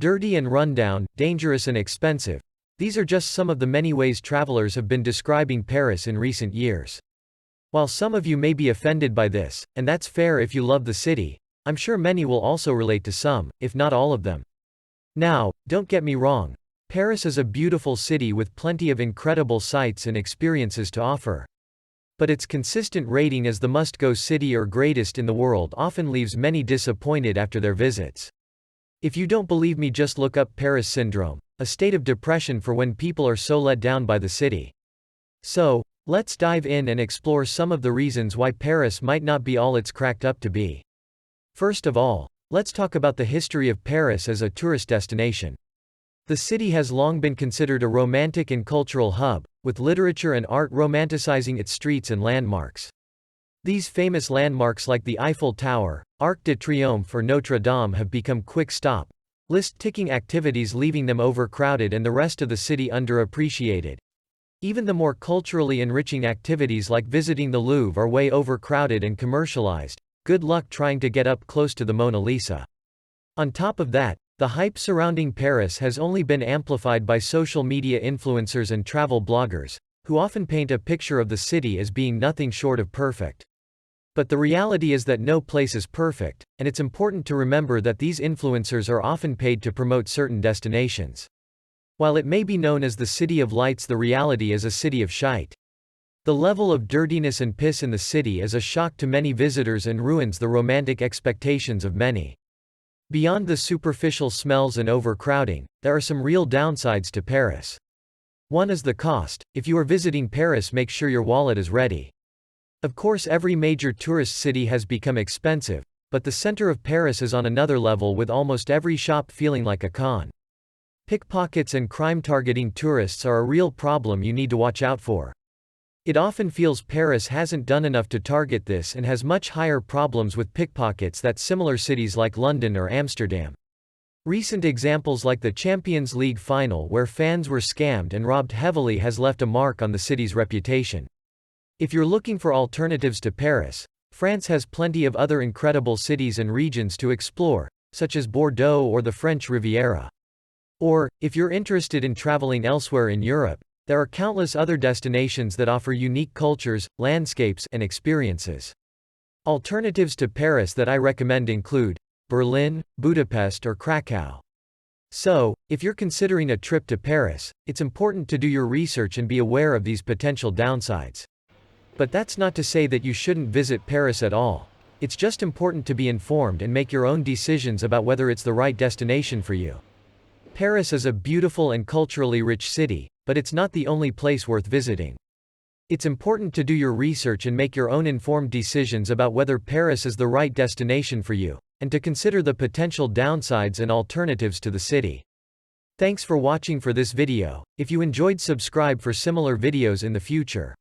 Dirty and rundown, dangerous and expensive. These are just some of the many ways travelers have been describing Paris in recent years. While some of you may be offended by this, and that's fair if you love the city, I'm sure many will also relate to some, if not all of them. Now, don't get me wrong. Paris is a beautiful city with plenty of incredible sights and experiences to offer. But its consistent rating as the must-go city or greatest in the world often leaves many disappointed after their visits. If you don't believe me, just look up Paris syndrome, a state of depression for when people are so let down by the city. So, let's dive in and explore some of the reasons why Paris might not be all it's cracked up to be. First of all, let's talk about the history of Paris as a tourist destination. The city has long been considered a romantic and cultural hub, with literature and art romanticizing its streets and landmarks. These famous landmarks like the Eiffel Tower, Arc de Triomphe or Notre Dame have become quick-stop, list-ticking activities, leaving them overcrowded and the rest of the city underappreciated. Even the more culturally enriching activities like visiting the Louvre are way overcrowded and commercialized. Good luck trying to get up close to the Mona Lisa. On top of that, the hype surrounding Paris has only been amplified by social media influencers and travel bloggers, who often paint a picture of the city as being nothing short of perfect. But the reality is that no place is perfect, and it's important to remember that these influencers are often paid to promote certain destinations. While it may be known as the City of Lights, the reality is a city of shite. The level of dirtiness and piss in the city is a shock to many visitors and ruins the romantic expectations of many. Beyond the superficial smells and overcrowding, there are some real downsides to Paris. One is the cost. If you are visiting Paris, make sure your wallet is ready. Of course, every major tourist city has become expensive, but the center of Paris is on another level, with almost every shop feeling like a con. Pickpockets and crime targeting tourists are a real problem you need to watch out for. It often feels Paris hasn't done enough to target this and has much higher problems with pickpockets than similar cities like London or Amsterdam. Recent examples like the Champions League final, where fans were scammed and robbed heavily, has left a mark on the city's reputation. If you're looking for alternatives to Paris, France has plenty of other incredible cities and regions to explore, such as Bordeaux or the French Riviera. Or, if you're interested in traveling elsewhere in Europe, there are countless other destinations that offer unique cultures, landscapes, and experiences. Alternatives to Paris that I recommend include Berlin, Budapest, or Krakow. So, if you're considering a trip to Paris, it's important to do your research and be aware of these potential downsides. But that's not to say that you shouldn't visit Paris at all. It's just important to be informed and make your own decisions about whether it's the right destination for you. Paris is a beautiful and culturally rich city, but it's not the only place worth visiting. It's important to do your research and make your own informed decisions about whether Paris is the right destination for you, and to consider the potential downsides and alternatives to the city. Thanks for watching for this video. If you enjoyed, subscribe for similar videos in the future.